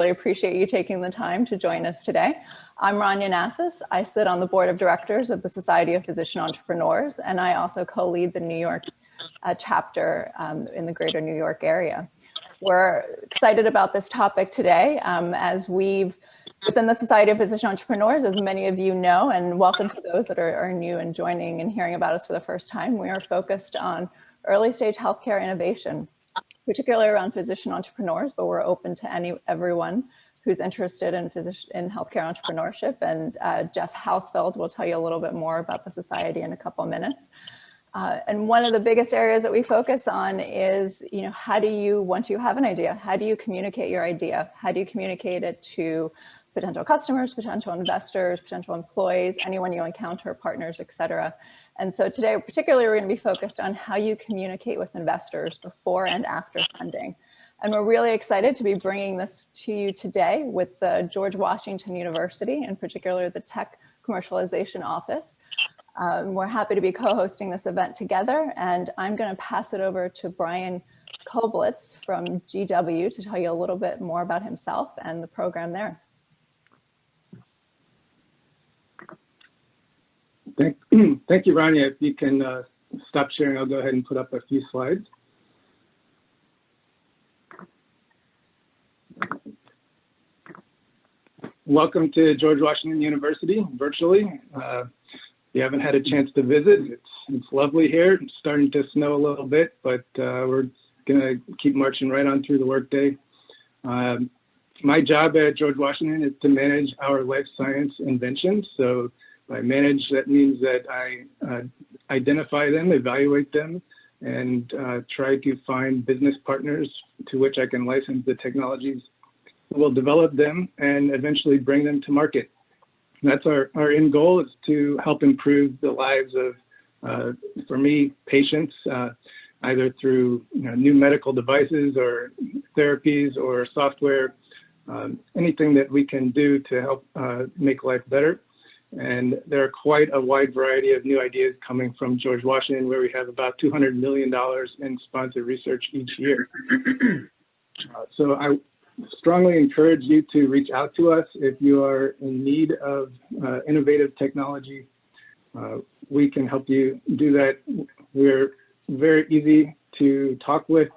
Really appreciate you taking the time to join us today. I'm Rania Nasis. I sit on the board of directors of the Society of Physician Entrepreneurs, and I also co-lead the New York chapter in the greater New York area. We're excited about this topic today as we've, within the Society of Physician Entrepreneurs, as many of you know, and welcome to those that are new and joining and hearing about us for the first time, we are focused on early stage healthcare innovation, particularly around physician entrepreneurs, but we're open to everyone who's interested in healthcare entrepreneurship. And Jeff Hausfeld will tell you a little bit more about the society in a couple of minutes. And one of the biggest areas that we focus on is, how do you, once you have an idea, how do you communicate your idea? How do you communicate it to potential customers, potential investors, potential employees, anyone you encounter, partners, et cetera. And so today, particularly, we're going to be focused on how you communicate with investors before and after funding. And we're really excited to be bringing this to you today with the George Washington University, in particular the Tech Commercialization Office. We're happy to be co-hosting this event together, and I'm going to pass it over to Brian Coblitz from GW to tell you a little bit more about himself and the program there. Thank you, Rania. If you can stop sharing, I'll go ahead and put up a few slides. Welcome to George Washington University virtually. If you haven't had a chance to visit, it's lovely here. It's starting to snow a little bit, but we're going to keep marching right on through the workday. My job at George Washington is to manage our life science inventions. So by manage, that means that I identify them, evaluate them, and try to find business partners to which I can license the technologies. We'll develop them and eventually bring them to market. That's our end goal, is to help improve the lives of, for me, patients, either through new medical devices or therapies or software, anything that we can do to help make life better. And there are quite a wide variety of new ideas coming from George Washington, where we have about $200 million in sponsored research each year. So I strongly encourage you to reach out to us if you are in need of innovative technology. We can help you do that. We're very easy to talk with.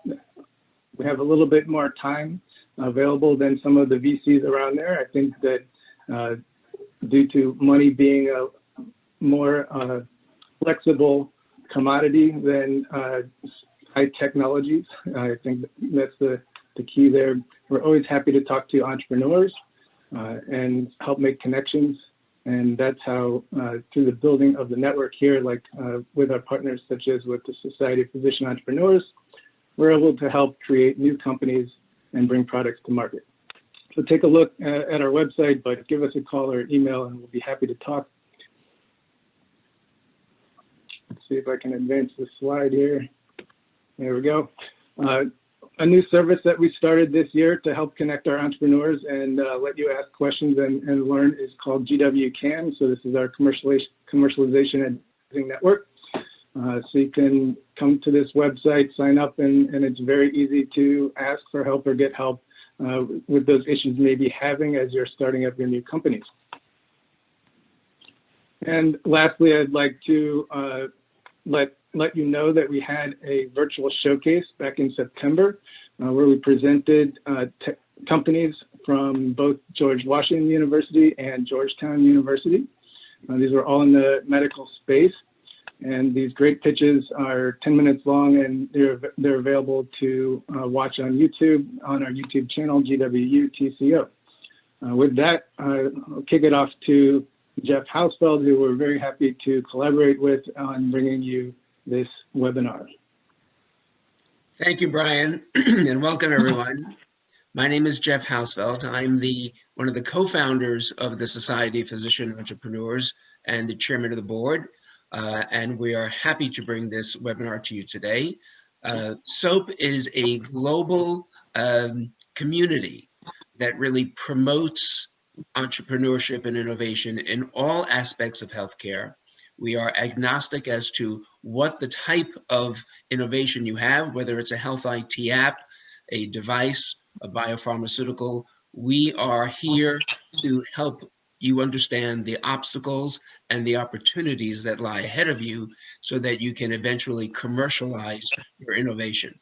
We have a little bit more time available than some of the VCs around there. I think that due to money being a more flexible commodity than high technologies, I think that's the key there. We're always happy to talk to entrepreneurs and help make connections. And that's how, through the building of the network here, like with our partners, such as with the Society of Physician Entrepreneurs, we're able to help create new companies and bring products to market. So take a look at our website, but give us a call or email and we'll be happy to talk. Let's see if I can advance the slide here. There we go. A new service that we started this year to help connect our entrepreneurs and let you ask questions and learn is called GW Can. So this is our commercialization advising network. So you can come to this website, sign up, and it's very easy to ask for help or get help with those issues you may be having as you're starting up your new companies. And lastly, I'd like to let you know that we had a virtual showcase back in September where we presented companies from both George Washington University and Georgetown University. These were all in the medical space. And these great pitches are 10 minutes long, and they're available to watch on YouTube, on our YouTube channel, GWU TCO. With that, I'll kick it off to Jeff Hausfeld, who we're very happy to collaborate with on bringing you this webinar. Thank you, Brian, and welcome everyone. My name is Jeff Hausfeld. I'm one of the co-founders of the Society of Physician Entrepreneurs and the chairman of the board. And we are happy to bring this webinar to you today. SoPE is a global community that really promotes entrepreneurship and innovation in all aspects of healthcare. We are agnostic as to what the type of innovation you have, whether it's a health IT app, a device, a biopharmaceutical, We are here to help you understand the obstacles and the opportunities that lie ahead of you so that you can eventually commercialize your innovation.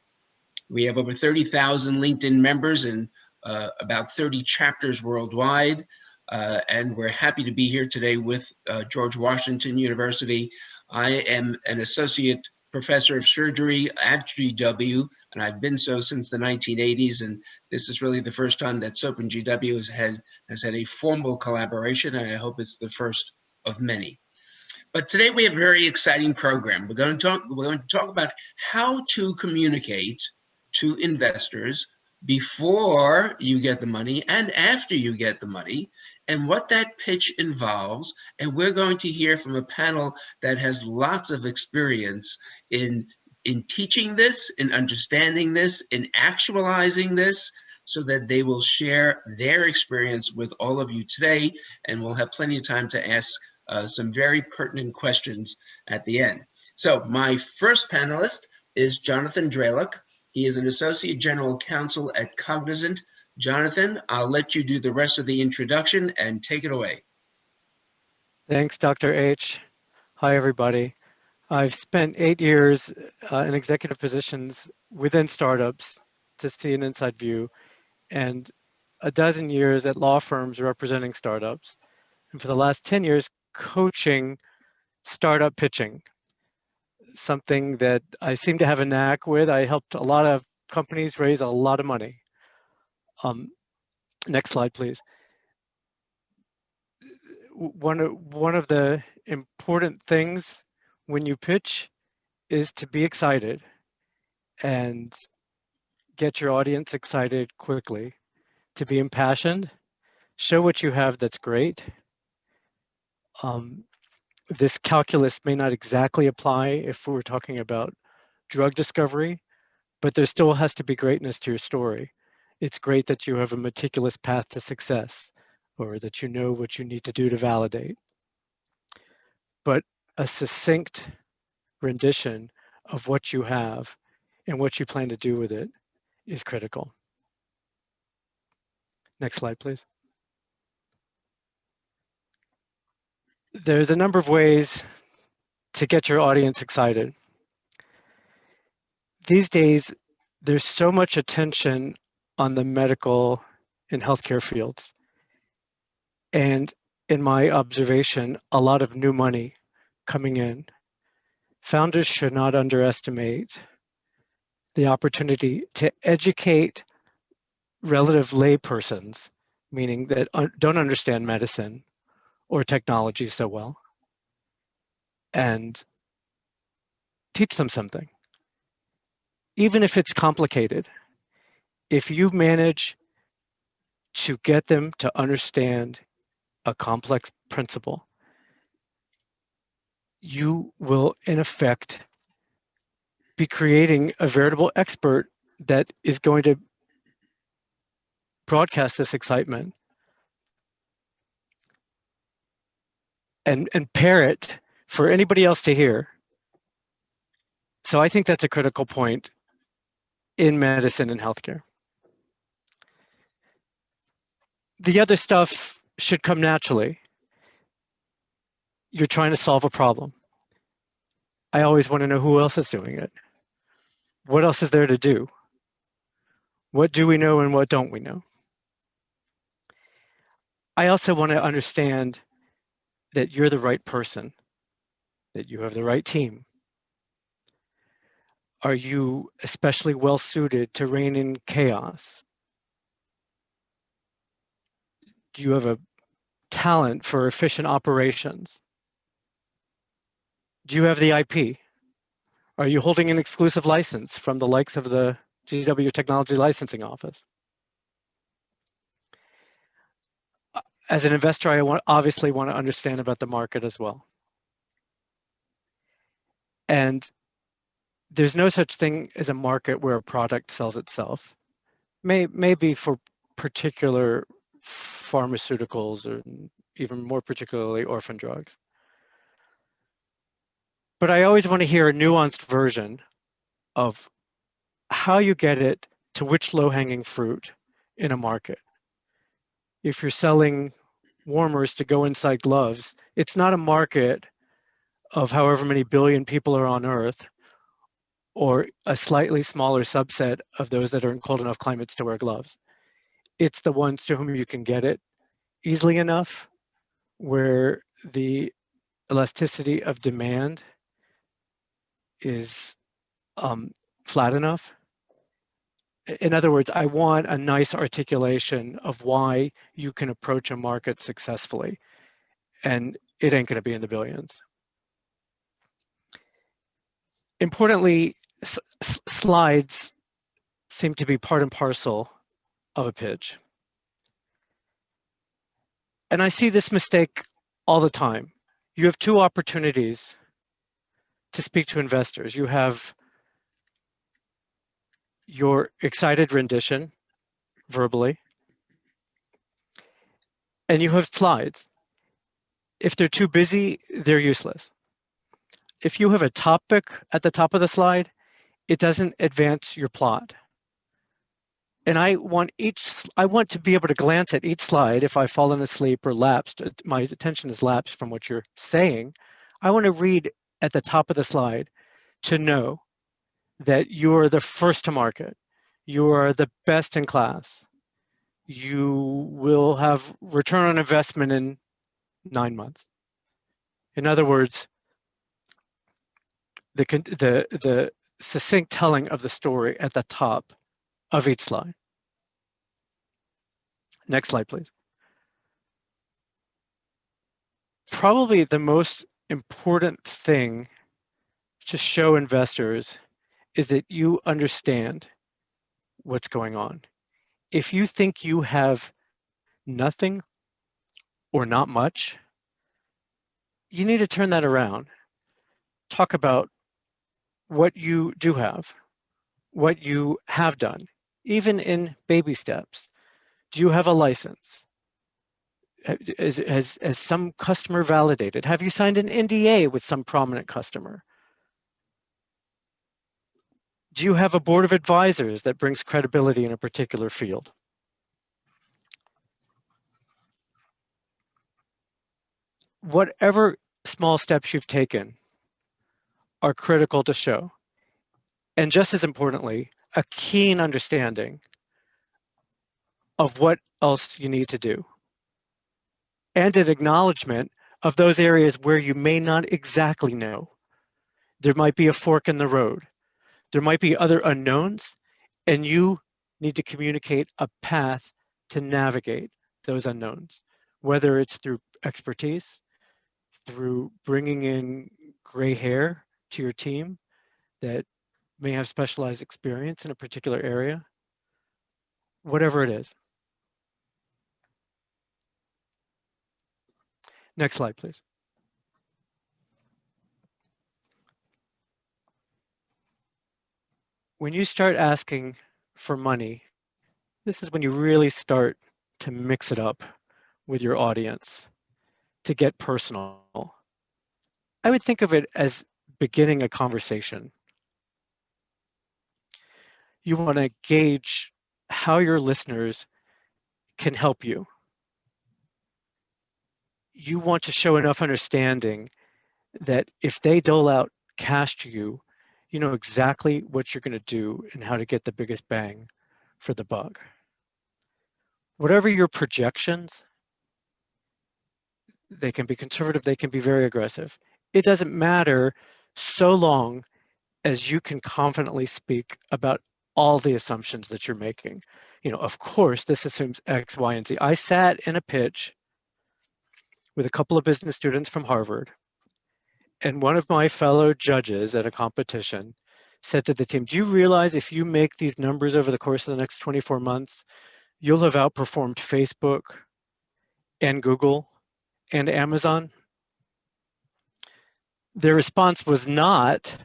We have over 30,000 LinkedIn members and about 30 chapters worldwide. And we're happy to be here today with George Washington University. I am an associate professor of surgery at GW, and I've been so since the 1980s. And this is really the first time that SoPE and GW has had a formal collaboration, and I hope it's the first of many. But today we have a very exciting program. We're going to talk about how to communicate to investors before you get the money and after you get the money, and what that pitch involves. And we're going to hear from a panel that has lots of experience in teaching this, in understanding this, in actualizing this, so that they will share their experience with all of you today, and we'll have plenty of time to ask some very pertinent questions at the end. So my first panelist is Jonathan Draluck. He is an Associate General Counsel at Cognizant. Jonathan, I'll let you do the rest of the introduction and take it away. Thanks, Dr. H. Hi, everybody. I've spent 8 years in executive positions within startups to see an inside view, and a dozen years at law firms representing startups. And for the last 10 years, coaching startup pitching, something that I seem to have a knack with. I helped a lot of companies raise a lot of money. Next slide, please. One of the important things when you pitch is to be excited and get your audience excited quickly, to be impassioned, show what you have that's great. This calculus may not exactly apply if we're talking about drug discovery, but there still has to be greatness to your story. It's great that you have a meticulous path to success, or that you know what you need to do to validate. But a succinct rendition of what you have and what you plan to do with it is critical. Next slide, please. There's a number of ways to get your audience excited. These days, there's so much attention on the medical and healthcare fields. And in my observation, a lot of new money coming in. Founders should not underestimate the opportunity to educate relative laypersons, meaning that don't understand medicine or technology so well, and teach them something. Even if it's complicated, if you manage to get them to understand a complex principle, you will, in effect, be creating a veritable expert that is going to broadcast this excitement and pair it for anybody else to hear. So I think that's a critical point in medicine and healthcare. The other stuff should come naturally. You're trying to solve a problem. I always want to know who else is doing it. What else is there to do? What do we know and what don't we know? I also want to understand that you're the right person, that you have the right team. Are you especially well suited to rein in chaos? Do you have a talent for efficient operations? Do you have the IP? Are you holding an exclusive license from the likes of the GW Technology Licensing Office? As an investor, I obviously want to understand about the market as well. And there's no such thing as a market where a product sells itself. Maybe for particular pharmaceuticals, or even more particularly orphan drugs. But I always want to hear a nuanced version of how you get it to which low-hanging fruit in a market. if you're selling warmers to go inside gloves, it's not a market of however many billion people are on Earth, or a slightly smaller subset of those that are in cold enough climates to wear gloves. It's the ones to whom you can get it easily enough, where the elasticity of demand is flat enough. In other words, I want a nice articulation of why you can approach a market successfully, and it ain't going to be in the billions. Importantly, slides seem to be part and parcel of a pitch. And I see this mistake all the time. You have two opportunities to speak to investors. You have your excited rendition verbally, and you have slides. If they're too busy, they're useless. If you have a topic at the top of the slide, it doesn't advance your plot. And I want to be able to glance at each slide if I've fallen asleep or lapsed, my attention is lapsed from what you're saying. I want to read at the top of the slide to know that you are the first to market. You are the best in class. You will have return on investment in 9 months. In other words, the succinct telling of the story at the top of each slide. Next slide, please. Probably the most important thing to show investors is that you understand what's going on. If you think you have nothing or not much, you need to turn that around. Talk about what you do have, what you have done, even in baby steps. Do you have a license? Has some customer validated? Have you signed an NDA with some prominent customer? Do you have a board of advisors that brings credibility in a particular field? Whatever small steps you've taken are critical to show. And just as importantly, a keen understanding of what else you need to do, and an acknowledgement of those areas where you may not exactly know. There might be a fork in the road. There might be other unknowns, and you need to communicate a path to navigate those unknowns, whether it's through expertise, through bringing in gray hair to your team that may have specialized experience in a particular area, whatever it is. Next slide, please. When you start asking for money, this is when you really start to mix it up with your audience, to get personal. I would think of it as beginning a conversation. You want to gauge how your listeners can help you. You want to show enough understanding that if they dole out cash to you, you know exactly what you're going to do and how to get the biggest bang for the buck. Whatever your projections, they can be conservative, they can be very aggressive. It doesn't matter so long as you can confidently speak about all the assumptions that you're making. You know, of course, this assumes X, Y, and Z. I sat in a pitch with a couple of business students from Harvard, and one of my fellow judges at a competition said to the team, do you realize if you make these numbers over the course of the next 24 months, you'll have outperformed Facebook and Google and Amazon? Their response was not,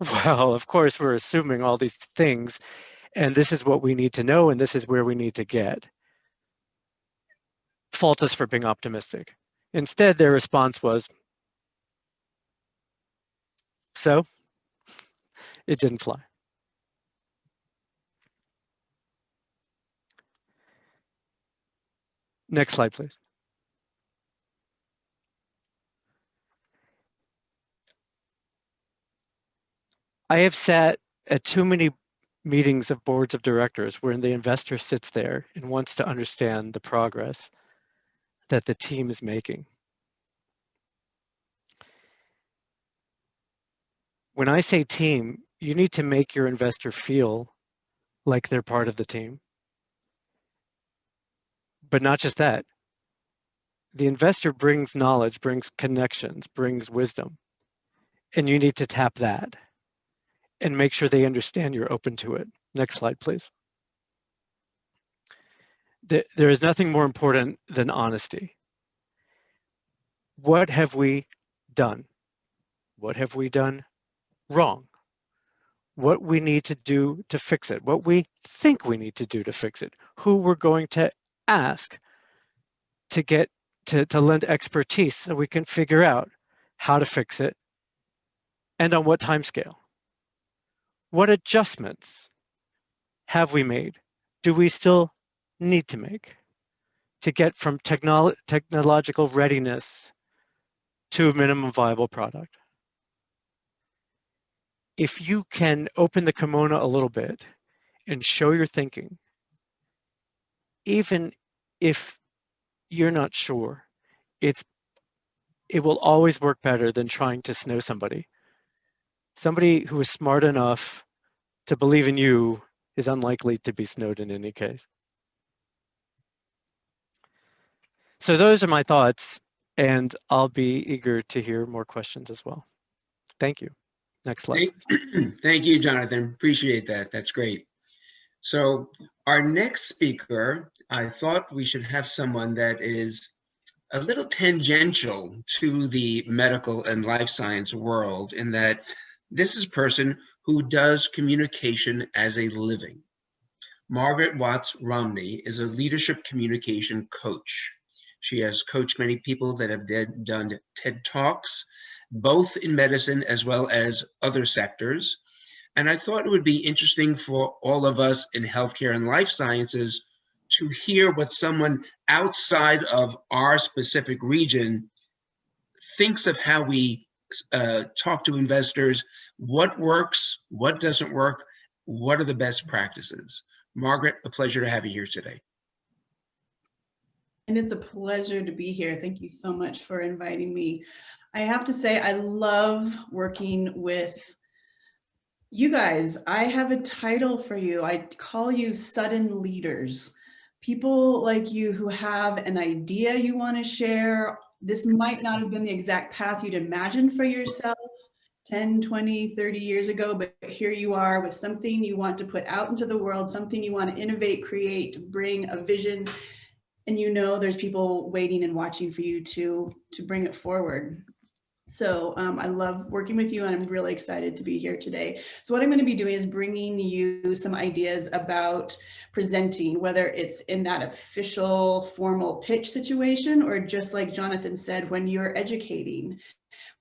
well, of course, we're assuming all these things, and this is what we need to know, and this is where we need to get. Fault us for being optimistic. Instead, their response was, so it didn't fly. Next slide, please. I have sat at too many meetings of boards of directors where the investor sits there and wants to understand the progress that the team is making. When I say team, you need to make your investor feel like they're part of the team. But not just that. The investor brings knowledge, brings connections, brings wisdom. And you need to tap that and make sure they understand you're open to it. Next slide, please. There is nothing more important than honesty. What have we done? What have we done wrong? What we need to do to fix it, what we think we need to do to fix it, who we're going to ask to get to lend expertise so we can figure out how to fix it and on what time scale. What adjustments have we made? Do we still need to make to get from technological readiness to a minimum viable product? If you can open the kimono a little bit and show your thinking, even if you're not sure, it will always work better than trying to snow somebody. Somebody who is smart enough to believe in you is unlikely to be snowed in any case. So those are my thoughts, and I'll be eager to hear more questions as well. Thank you. Next slide. Thank you, Jonathan. Appreciate that. That's great. So our next speaker, I thought we should have someone that is a little tangential to the medical and life science world, in that this is a person who does communication as a living. Margaret Watts Romney is a leadership communication coach. She has coached many people that have done TED Talks, both in medicine as well as other sectors. And I thought it would be interesting for all of us in healthcare and life sciences to hear what someone outside of our specific region thinks of how we talk to investors, what works, what doesn't work, what are the best practices. Margaret, a pleasure to have you here today. And it's a pleasure to be here. Thank you so much for inviting me. I have to say, I love working with you guys. I have a title for you. I call you sudden leaders. People like you who have an idea you want to share. This might not have been the exact path you'd imagined for yourself 10, 20, 30 years ago, but here you are with something you want to put out into the world, something you want to innovate, create, bring a vision, and you know there's people waiting and watching for you to bring it forward. So I love working with you, and I'm really excited to be here today. So what I'm going to be doing is bringing you some ideas about presenting, whether it's in that official formal pitch situation, or just like Jonathan said, when you're educating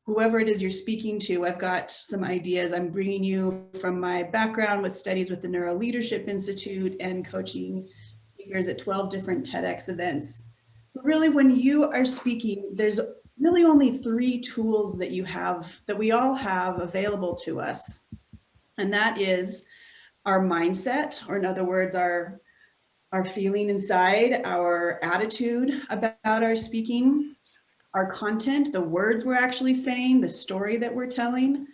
whoever it is you're speaking to. I've got some ideas. I'm bringing you from my background with studies with the Neuro Leadership Institute and coaching speakers at 12 different TEDx events. Really, when you are speaking, there's really only 3 tools that you have, that we all have available to us. And that is our mindset, or in other words, our feeling inside, our attitude about our speaking, our content, the words we're actually saying, the story that we're telling,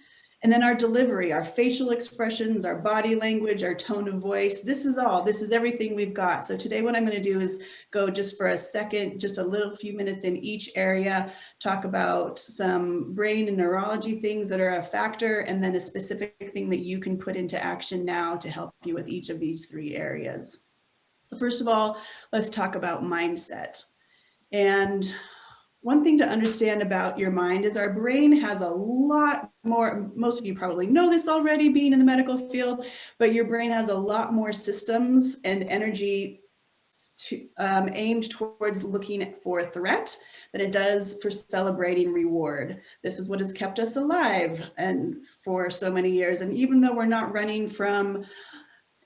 and then our delivery, our facial expressions, our body language, our tone of voice. This is everything we've got. So today what I'm going to do is go just for a second, just a little few minutes in each area, talk about some brain and neurology things that are a factor, and then a specific thing that you can put into action now to help you with each of these 3 areas. So first of all, let's talk about mindset. And one thing to understand about your mind is our brain has a lot more, most of you probably know this already being in the medical field, but your brain has a lot more systems and energy aimed towards looking for a threat than it does for celebrating reward. This is what has kept us alive and for so many years. And even though we're not running from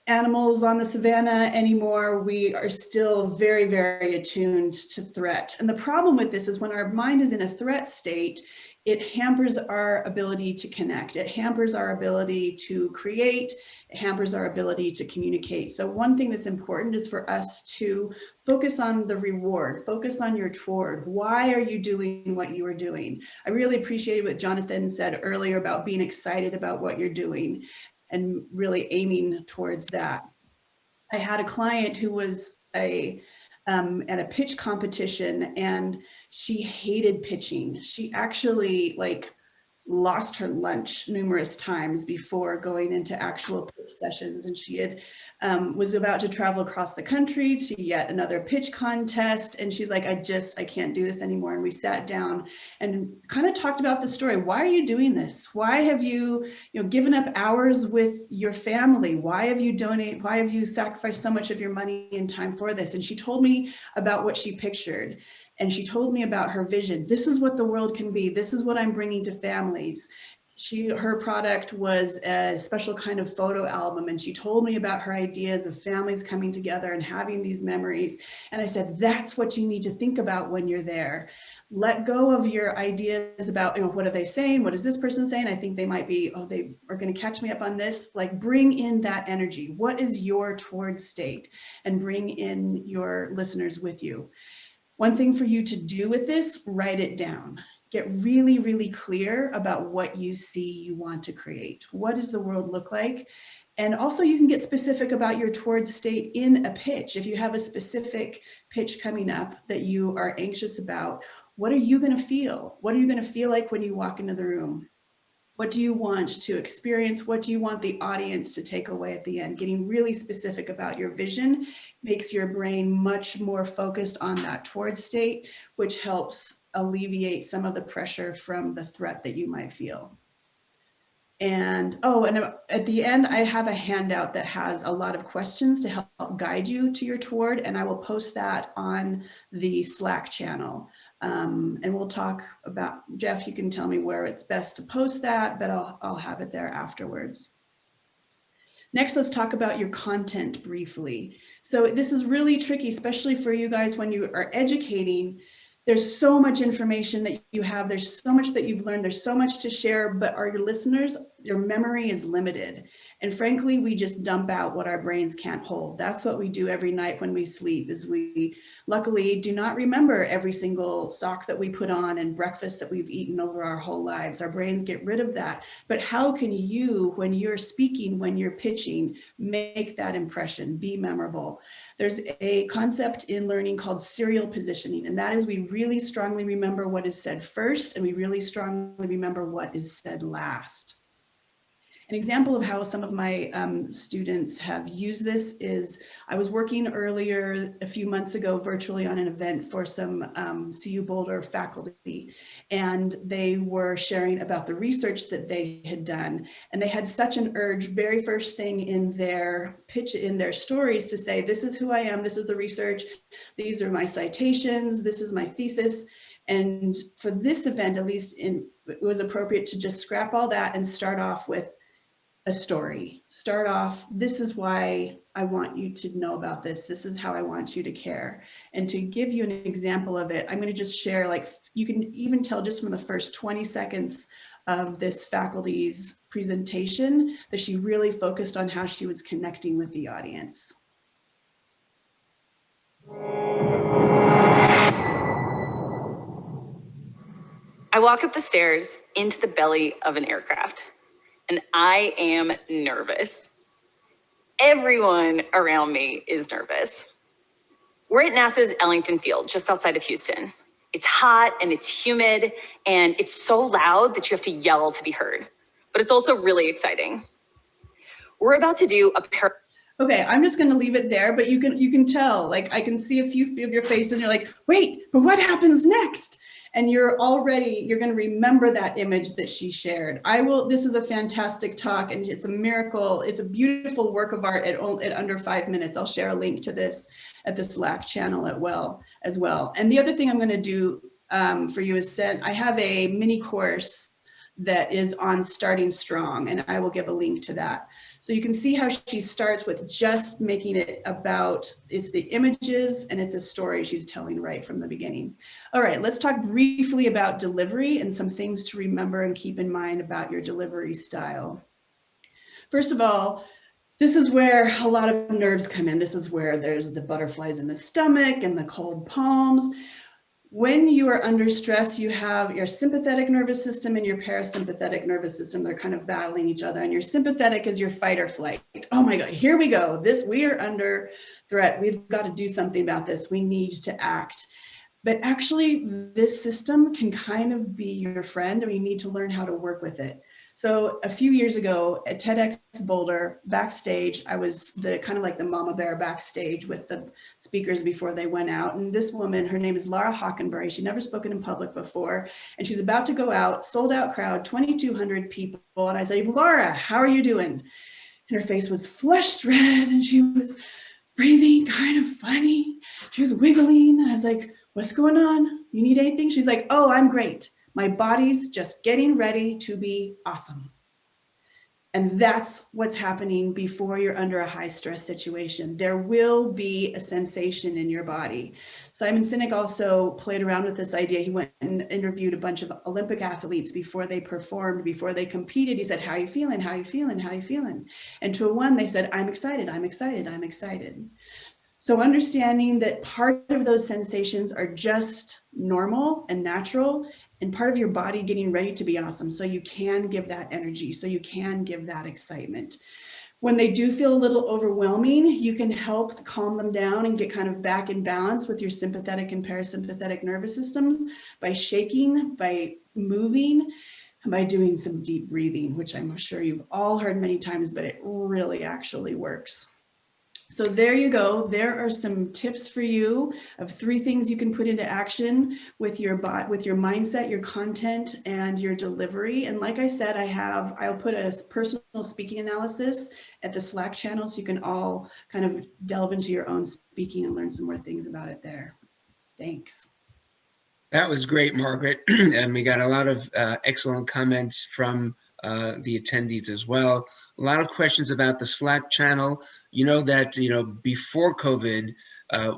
animals on the savannah anymore. We are still very, very attuned to threat. And the problem with this is when our mind is in a threat state, it hampers our ability to connect. It hampers our ability to create. It hampers our ability to communicate. So one thing that's important is for us to focus on the reward, focus on your toward. Why are you doing what you are doing? I really appreciated what Jonathan said earlier about being excited about what you're doing and really aiming towards that. I had a client who was at a pitch competition, and she hated pitching. She actually lost her lunch numerous times before going into actual pitch sessions. And she had was about to travel across the country to yet another pitch contest. And she's like, I can't do this anymore. And we sat down and kind of talked about the story. Why are you doing this? Why have you, given up hours with your family? Why have you sacrificed so much of your money and time for this? And she told me about what she pictured. And she told me about her vision. This is what the world can be. This is what I'm bringing to families. Her product was a special kind of photo album. And she told me about her ideas of families coming together and having these memories. And I said, that's what you need to think about when you're there. Let go of your ideas about, what are they saying? What is this person saying? I think they might be, they are going to catch me up on this. Bring in that energy. What is your toward state? And bring in your listeners with you. One thing for you to do with this, write it down. Get really, really clear about what you see you want to create. What does the world look like? And also you can get specific about your toward state in a pitch. If you have a specific pitch coming up that you are anxious about, what are you going to feel? What are you going to feel like when you walk into the room? What do you want to experience? What do you want the audience to take away at the end? Getting really specific about your vision makes your brain much more focused on that toward state, which helps alleviate some of the pressure from the threat that you might feel. And at the end, I have a handout that has a lot of questions to help guide you to your toward, and I will post that on the Slack channel. And we'll talk about, Jeff, you can tell me where it's best to post that, but I'll have it there afterwards. Next, let's talk about your content briefly. So this is really tricky, especially for you guys when you are educating. There's so much information that you have. There's so much that you've learned. There's so much to share, but your listeners, their memory is limited. And frankly, we just dump out what our brains can't hold. That's what we do every night when we sleep, is we luckily do not remember every single sock that we put on and breakfast that we've eaten over our whole lives. Our brains get rid of that. But how can you, when you're speaking, when you're pitching, make that impression, be memorable? There's a concept in learning called serial positioning, and that is we really strongly remember what is said first, and we really strongly remember what is said last. An example of how some of my students have used this is I was working earlier a few months ago virtually on an event for some CU Boulder faculty, and they were sharing about the research that they had done. And they had such an urge, very first thing in their pitch, in their stories, to say, this is who I am, this is the research, these are my citations, this is my thesis. And for this event, at least, it was appropriate to just scrap all that and start off with a story. Start off, this is why I want you to know about this. This is how I want you to care. And to give you an example of it, I'm going to just share, you can even tell just from the first 20 seconds of this faculty's presentation that she really focused on how she was connecting with the audience. I walk up the stairs into the belly of an aircraft, and I am nervous. Everyone around me is nervous. We're at NASA's Ellington Field, just outside of Houston. It's hot and it's humid, and it's so loud that you have to yell to be heard. But it's also really exciting. We're about to do a Okay, I'm just going to leave it there, but you can tell, I can see a few of your faces, and you're like, wait, but what happens next? And you're going to remember that image that she shared. This is a fantastic talk, and it's a miracle. It's a beautiful work of art at under 5 minutes. I'll share a link to this at the Slack channel as well. And the other thing I'm going to do for you is I have a mini course that is on starting strong, and I will give a link to that. So you can see how she starts with just making it about, it's the images and it's a story she's telling right from the beginning. All right, let's talk briefly about delivery and some things to remember and keep in mind about your delivery style. First of all, this is where a lot of nerves come in. This is where there's the butterflies in the stomach and the cold palms. When you are under stress, you have your sympathetic nervous system and your parasympathetic nervous system. They're kind of battling each other. And your sympathetic is your fight or flight. Oh my God, here we go. We are under threat. We've got to do something about this. We need to act. But actually, this system can kind of be your friend, and we need to learn how to work with it. So a few years ago at TEDx Boulder, backstage, I was the kind of like the mama bear backstage with the speakers before they went out. And this woman, her name is Laura Hockenberry. She'd never spoken in public before. And she's about to go out, sold out crowd, 2,200 people. And I say, Laura, how are you doing? And her face was flushed red and she was breathing kind of funny. She was wiggling. And I was like, what's going on? You need anything? She's like, oh, I'm great. My body's just getting ready to be awesome. And that's what's happening before you're under a high stress situation. There will be a sensation in your body. Simon Sinek also played around with this idea. He went and interviewed a bunch of Olympic athletes before they performed, before they competed. He said, how are you feeling? How are you feeling? How are you feeling? And to one, they said, I'm excited, I'm excited, I'm excited. So understanding that part of those sensations are just normal and natural, and part of your body getting ready to be awesome. So you can give that energy, so you can give that excitement. When they do feel a little overwhelming, you can help calm them down and get kind of back in balance with your sympathetic and parasympathetic nervous systems by shaking, by moving, and by doing some deep breathing, which I'm sure you've all heard many times, but it really actually works. So there you go. There are some tips for you of 3 things you can put into action with your mindset, your content, and your delivery. And like I said, I'll put a personal speaking analysis at the Slack channel so you can all kind of delve into your own speaking and learn some more things about it there. Thanks. That was great, Margaret. And we got a lot of excellent comments from the attendees as well. A lot of questions about the Slack channel. You know that, before COVID,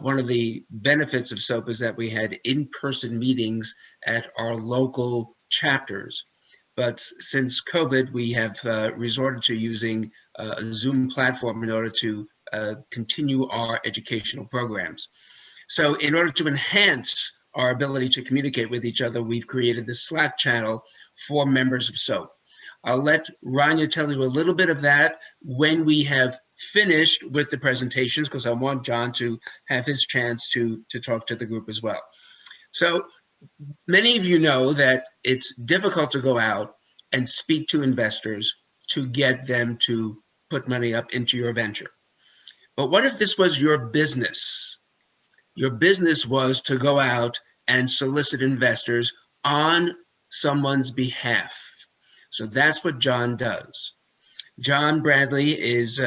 one of the benefits of SoPE is that we had in-person meetings at our local chapters. But since COVID, we have resorted to using a Zoom platform in order to continue our educational programs. So in order to enhance our ability to communicate with each other, we've created the Slack channel for members of SoPE. I'll let Rania tell you a little bit of that when we have finished with the presentations, because I want John to have his chance to talk to the group as well. So many of you know that it's difficult to go out and speak to investors to get them to put money up into your venture. But what if this was your business? Your business was to go out and solicit investors on someone's behalf. So that's what John does. John Bradley is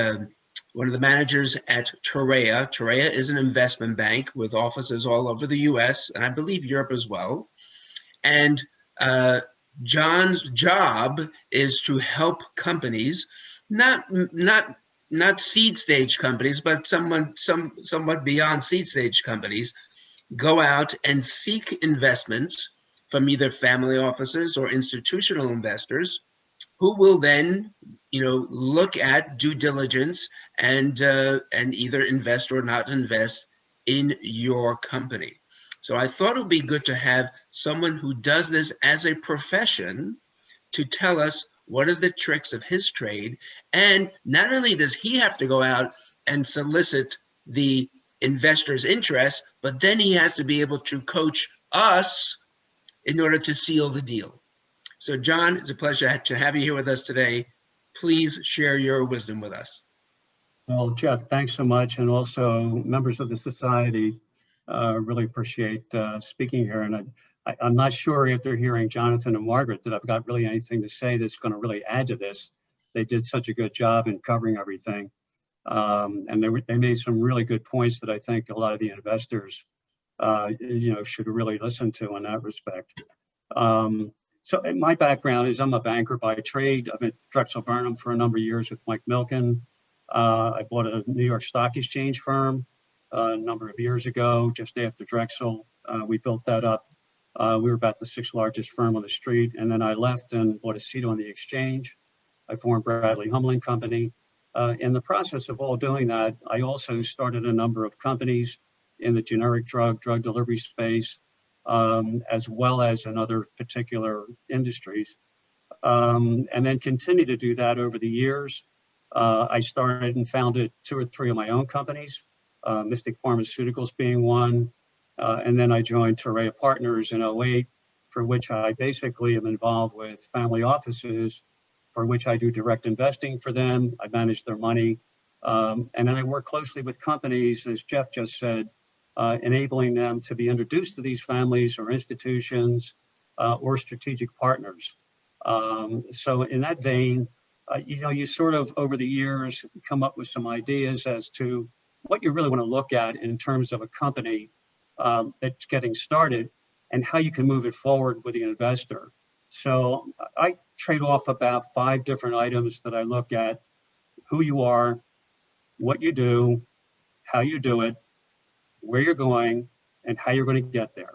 one of the managers at Torreya. Torreya is an investment bank with offices all over the US and I believe Europe as well. And John's job is to help companies, not seed stage companies, but somewhat beyond seed stage companies, go out and seek investments from either family offices or institutional investors who will then, look at due diligence and either invest or not invest in your company. So I thought it would be good to have someone who does this as a profession to tell us what are the tricks of his trade. And not only does he have to go out and solicit the investor's interest, but then he has to be able to coach us in order to seal the deal. So John, it's a pleasure to have you here with us today. Please share your wisdom with us. Well, Jeff, thanks so much. And also members of the society, really appreciate speaking here. And I'm not sure if they're hearing Jonathan and Margaret that I've got really anything to say that's going to really add to this. They did such a good job in covering everything. And they made some really good points that I think a lot of the investors should really listen to in that respect. So my background is I'm a banker by trade. I've been at Drexel Burnham for a number of years with Mike Milken. I bought a New York Stock Exchange firm a number of years ago, just after Drexel. We built that up. We were about the 6th largest firm on the street. And then I left and bought a seat on the exchange. I formed Bradley Humling Company. In the process of all doing that, I also started a number of companies in the generic drug delivery space, as well as in other particular industries, and then continue to do that over the years. I started and founded 2 or 3 of my own companies, Mystic Pharmaceuticals being one, and then I joined Torreya Partners in 2008, for which I basically am involved with family offices, for which I do direct investing for them. I manage their money, and then I work closely with companies, as Jeff just said, enabling them to be introduced to these families or institutions or strategic partners. So in that vein, you sort of over the years come up with some ideas as to what you really want to look at in terms of a company that's getting started and how you can move it forward with the investor. So I trade off about 5 different items that I look at: who you are, what you do, how you do it, where you're going, and how you're going to get there.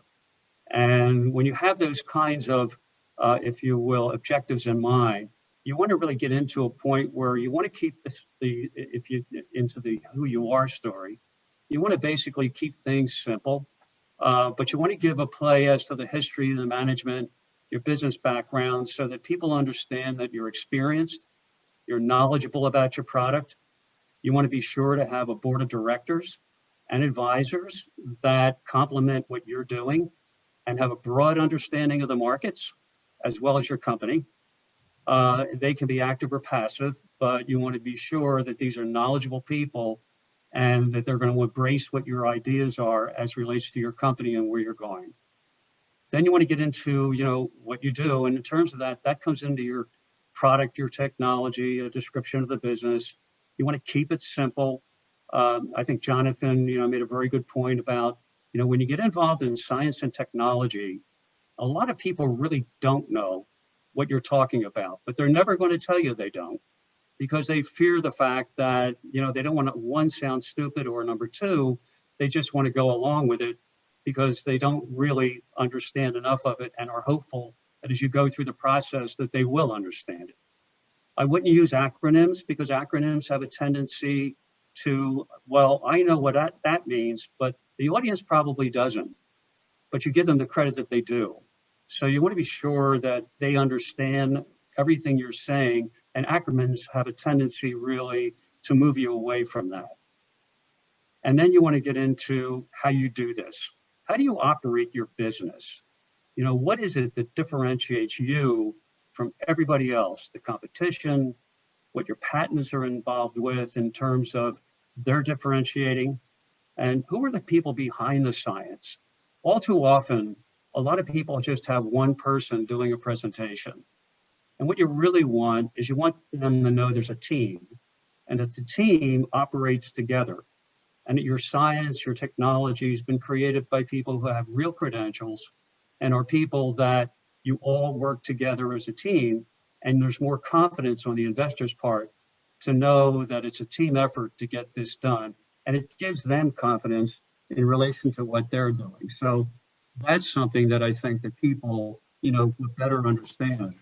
And when you have those kinds of, if you will, objectives in mind, you want to really get into a point where you want to keep into the who you are story. You want to basically keep things simple, but you want to give a play as to the history, the management, your business background, so that people understand that you're experienced, you're knowledgeable about your product. You want to be sure to have a board of directors and advisors that complement what you're doing and have a broad understanding of the markets as well as your company. They can be active or passive, but you want to be sure that these are knowledgeable people and that they're going to embrace what your ideas are as relates to your company and where you're going. Then you want to get into, what you do. And in terms of that, that comes into your product, your technology, a description of the business. You want to keep it simple. I think Jonathan, made a very good point about, when you get involved in science and technology, a lot of people really don't know what you're talking about, but they're never going to tell you they don't, because they fear the fact that, they don't want to, 1, sound stupid, or number 2, they just want to go along with it because they don't really understand enough of it and are hopeful that as you go through the process that they will understand it. I wouldn't use acronyms because acronyms have a tendency to, well, I know what that means, but the audience probably doesn't, but you give them the credit that they do. So you want to be sure that they understand everything you're saying, and acronyms have a tendency really to move you away from that. And then you want to get into how you do this. How do you operate your business? What is it that differentiates you from everybody else, the competition, what your patents are involved with in terms of their differentiating, and who are the people behind the science? All too often, a lot of people just have one person doing a presentation. And what you really want is you want them to know there's a team and that the team operates together, and that your science, your technology has been created by people who have real credentials and are people that you all work together as a team, and there's more confidence on the investor's part to know that it's a team effort to get this done, and it gives them confidence in relation to what they're doing. So that's something that I think that people, would better understand.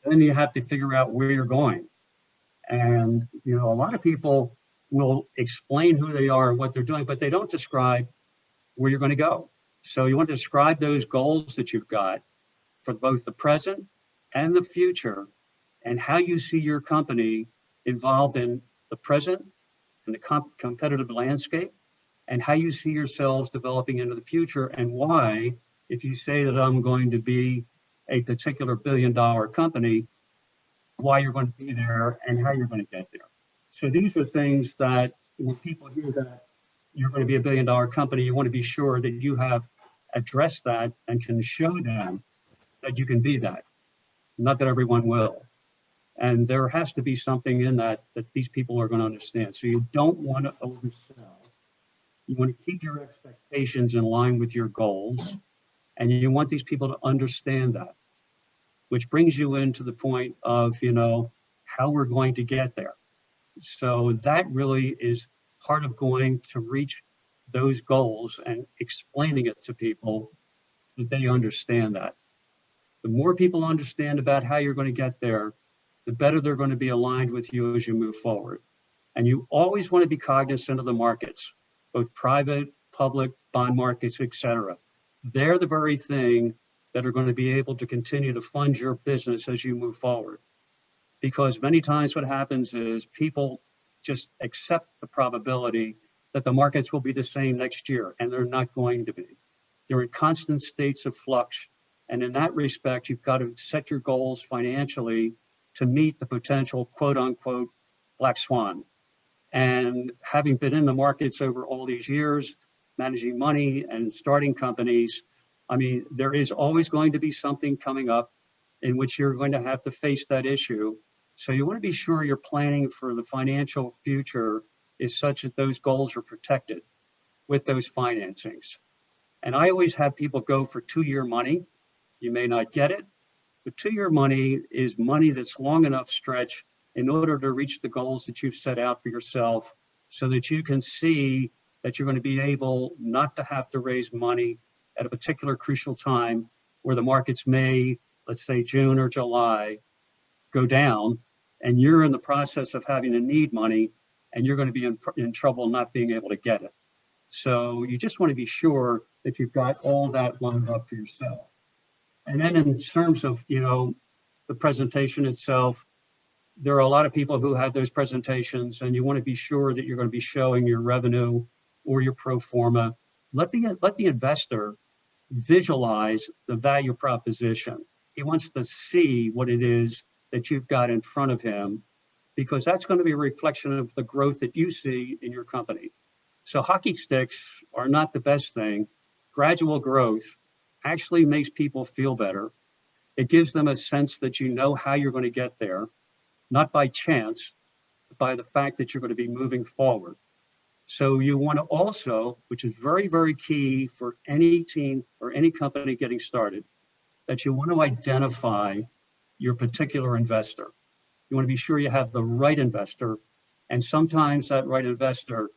Then you have to figure out where you're going. And, a lot of people will explain who they are and what they're doing, but they don't describe where you're going to go. So you want to describe those goals that you've got for both the present and the future, and how you see your company involved in the present and the competitive landscape, and how you see yourselves developing into the future, and why, if you say that I'm going to be a particular billion-dollar company, why you're going to be there and how you're going to get there. So these are things that when people hear that you're going to be a billion-dollar company, you want to be sure that you have addressed that and can show them that you can be that. Not that everyone will. And there has to be something in that these people are going to understand. So you don't want to oversell. You want to keep your expectations in line with your goals, and you want these people to understand that. which brings you into the point of, how we're going to get there. So that really is part of going to reach those goals and explaining it to people so that they understand that. The more people understand about how you're going to get there, the better they're going to be aligned with you as you move forward. And you always want to be cognizant of the markets, both private, public, bond markets, et cetera. They're the very thing that are going to be able to continue to fund your business as you move forward. Because many times what happens is people just accept the probability that the markets will be the same next year, and they're not going to be. They're in constant states of flux. And in that respect, you've got to set your goals financially to meet the potential quote unquote black swan. And having been in the markets over all these years, managing money and starting companies, I mean, there is always going to be something coming up in which you're going to have to face that issue. So you want to be sure your planning for the financial future is such that those goals are protected with those financings. And I always have people go for 2-year money. You may not get it, but 2-year money is money that's long enough stretch in order to reach the goals that you've set out for yourself so that you can see that you're going to be able not to have to raise money at a particular crucial time where the markets may, let's say June or July, go down, and you're in the process of having to need money, and you're going to be in trouble not being able to get it. So you just want to be sure that you've got all that lined up for yourself. And then in terms of, the presentation itself, there are a lot of people who have those presentations, and you want to be sure that you're going to be showing your revenue or your pro forma. Let the investor visualize the value proposition. He wants to see what it is that you've got in front of him, because that's going to be a reflection of the growth that you see in your company. So hockey sticks are not the best thing. Gradual growth actually makes people feel better. It gives them a sense that you know how you're going to get there, not by chance, but by the fact that you're going to be moving forward. So you want to also, which is very, very key for any team or any company getting started, that you want to identify your particular investor. You want to be sure you have the right investor. And sometimes that right investor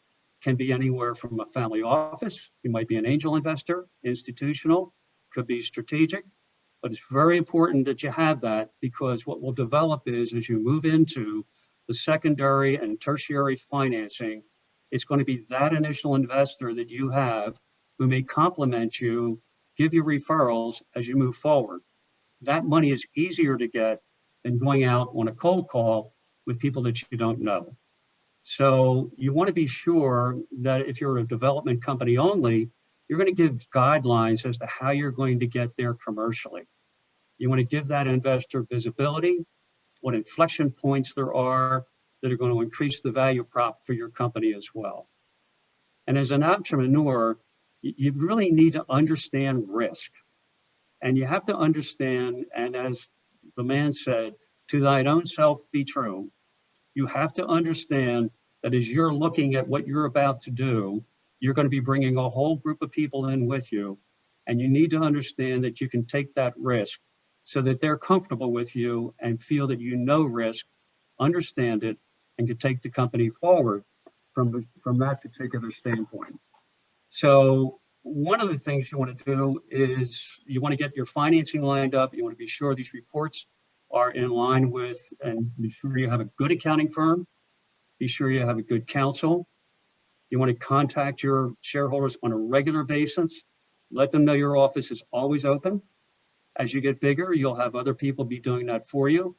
can be anywhere from a family office. You might be an angel investor, institutional, could be strategic, but it's very important that you have that, because what will develop is as you move into the secondary and tertiary financing, it's going to be that initial investor that you have who may complement you, give you referrals as you move forward. That money is easier to get than going out on a cold call with people that you don't know. So you want to be sure that if you're a development company only, you're going to give guidelines as to how you're going to get there commercially. You want to give that investor visibility, what inflection points there are that are going to increase the value prop for your company as well. And as an entrepreneur, you really need to understand risk. And you have to understand, and as the man said, to thine own self be true. You have to understand that as you're looking at what you're about to do, you're going to be bringing a whole group of people in with you. And you need to understand that you can take that risk so that they're comfortable with you and feel that you know risk, understand it, and can take the company forward from that particular standpoint. So one of the things you want to do is you want to get your financing lined up. You want to be sure these reports are in line with, and be sure you have a good accounting firm. Be sure you have a good counsel. You want to contact your shareholders on a regular basis. Let them know your office is always open. As you get bigger, you'll have other people be doing that for you.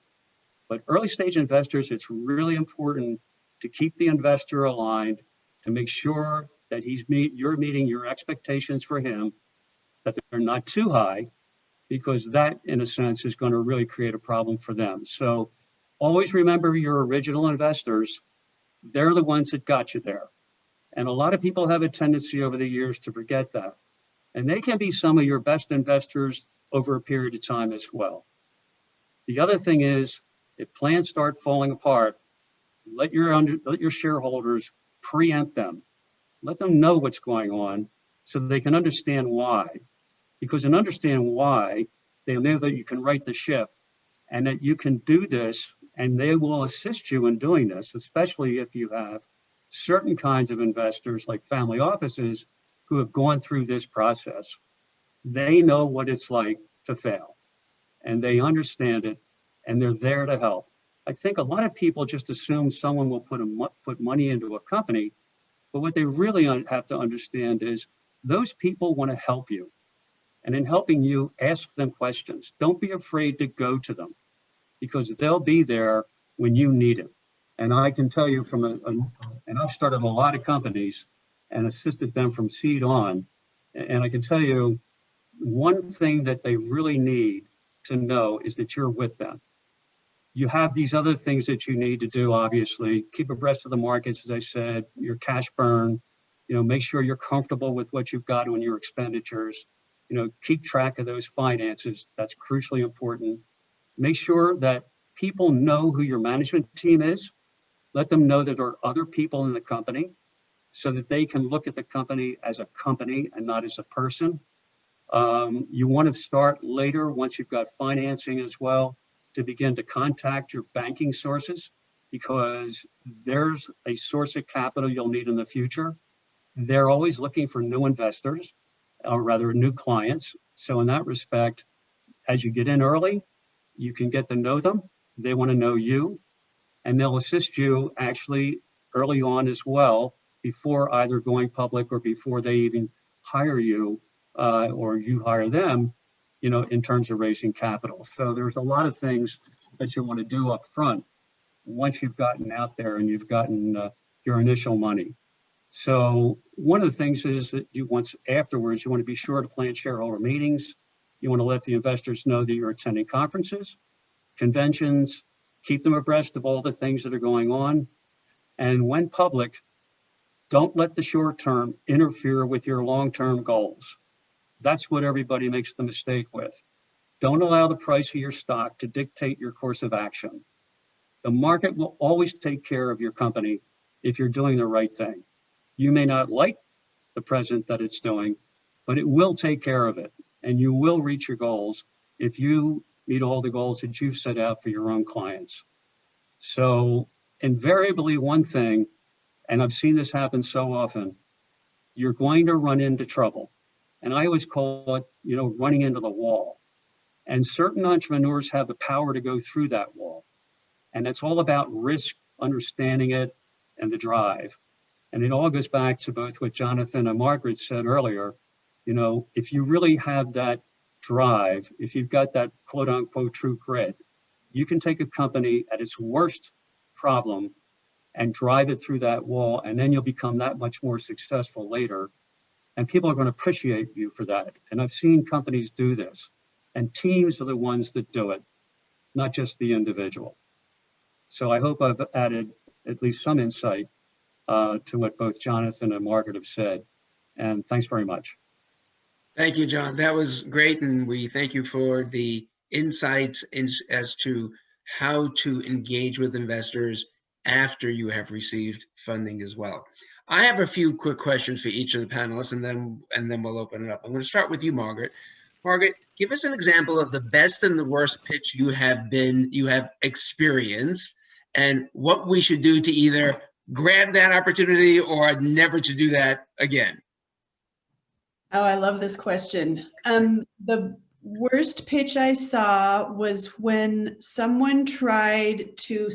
But early stage investors, it's really important to keep the investor aligned, to make sure that you're meeting your expectations for him, that they're not too high, because that, in a sense, is going to really create a problem for them. So always remember your original investors. They're the ones that got you there. And a lot of people have a tendency over the years to forget that. And they can be some of your best investors over a period of time as well. The other thing is, if plans start falling apart, let your shareholders preempt them. Let them know what's going on so they can understand why. Because in understanding why, they'll know that you can right the ship and that you can do this, and they will assist you in doing this, especially if you have certain kinds of investors like family offices who have gone through this process. They know what it's like to fail, and they understand it, and they're there to help. I think a lot of people just assume someone will put money into a company, but what they really have to understand is those people want to help you. And in helping you, ask them questions. Don't be afraid to go to them, because they'll be there when you need it. And I can tell you and I've started a lot of companies and assisted them from seed on. And I can tell you, one thing that they really need to know is that you're with them. You have these other things that you need to do, obviously. Keep abreast of the markets, as I said, your cash burn, make sure you're comfortable with what you've got on your expenditures. Keep track of those finances. That's crucially important. Make sure that people know who your management team is. Let them know that there are other people in the company so that they can look at the company as a company and not as a person. You want to start later, once you've got financing as well, to begin to contact your banking sources, because there's a source of capital you'll need in the future. They're always looking for new investors, or rather new clients. So in that respect, as you get in early, you can get to know them. They want to know you, and they'll assist you actually early on as well, before either going public or before they even hire you or you hire them, in terms of raising capital. So there's a lot of things that you want to do up front once you've gotten out there and you've gotten your initial money. So one of the things is that afterwards, you want to be sure to plan shareholder meetings. You want to let the investors know that you're attending conferences, conventions, keep them abreast of all the things that are going on. And when public, don't let the short term interfere with your long-term goals. That's what everybody makes the mistake with. Don't allow the price of your stock to dictate your course of action. The market will always take care of your company if you're doing the right thing. You may not like the present that it's doing, but it will take care of it, and you will reach your goals if you meet all the goals that you've set out for your own clients. So invariably, one thing, and I've seen this happen so often, you're going to run into trouble. And I always call it, running into the wall. And certain entrepreneurs have the power to go through that wall. And it's all about risk, understanding it, and the drive. And it all goes back to both what Jonathan and Margaret said earlier. If you really have that drive, if you've got that quote unquote true grit, you can take a company at its worst problem and drive it through that wall, and then you'll become that much more successful later. And people are going to appreciate you for that. And I've seen companies do this, and teams are the ones that do it, not just the individual. So I hope I've added at least some insight to what both Jonathan and Margaret have said. And thanks very much. Thank you, John. That was great. And we thank you for the insights as to how to engage with investors after you have received funding as well. I have a few quick questions for each of the panelists, and then we'll open it up. I'm going to start with you, Margaret. Margaret, give us an example of the best and the worst pitch you have experienced, and what we should do to either grab that opportunity or never to do that again. Oh, I love this question. The worst pitch I saw was when someone tried to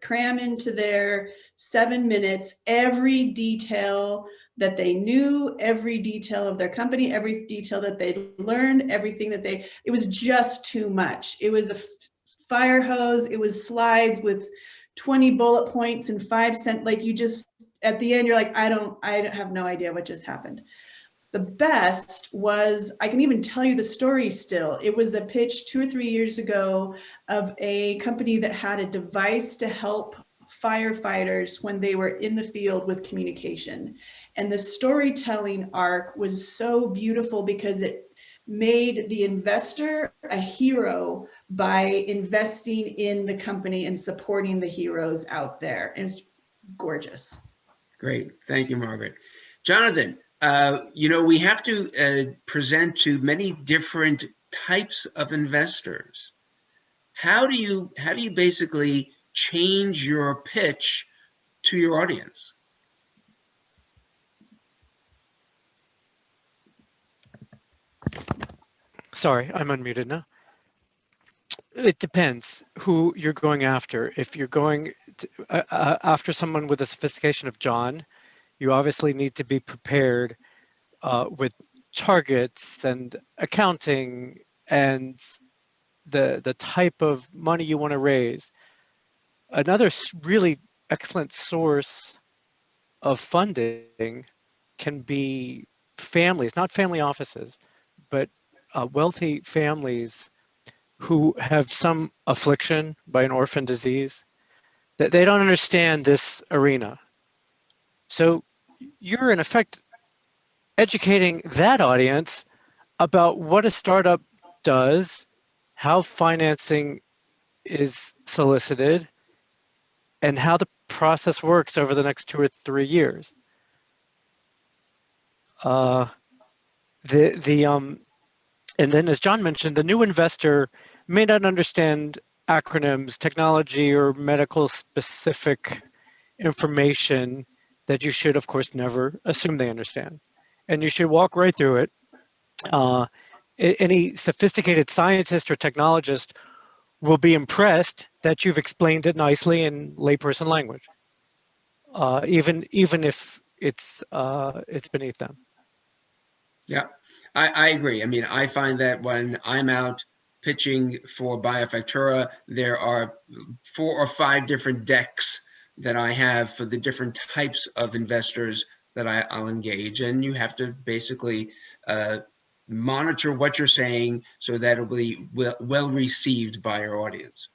cram into their 7 minutes every detail that they knew, every detail of their company, every detail that they'd learned, everything that it was just too much. It was a fire hose. It was slides with 20 bullet points and 5 cents. Like, you just, at the end, you're like, I have no idea what just happened. The best was, I can even tell you the story still. It was a pitch 2 or 3 years ago of a company that had a device to help firefighters when they were in the field with communication. And the storytelling arc was so beautiful because it made the investor a hero by investing in the company and supporting the heroes out there. And it's gorgeous. Great. Thank you, Margaret. Jonathan, we have to present to many different types of investors. how do you basically change your pitch to your audience? Sorry, I'm unmuted now. It depends who you're going after. If you're going after someone with a sophistication of John, you obviously need to be prepared with targets and accounting and the type of money you want to raise. Another really excellent source of funding can be families, not family offices, but wealthy families who have some affliction by an orphan disease, that they don't understand this arena. So you're in effect educating that audience about what a startup does, how financing is solicited, and how the process works over the next 2 or 3 years. And then, as John mentioned, the new investor may not understand acronyms, technology, or medical specific information that you should, of course, never assume they understand. And you should walk right through it. Any sophisticated scientist or technologist will be impressed that you've explained it nicely in layperson language, even if it's beneath them. Yeah, I agree. I mean, I find that when I'm out pitching for BioFactura, there are 4 or 5 different decks that I have for the different types of investors that I'll engage. And you have to basically monitor what you're saying so that it'll be well received by your audience.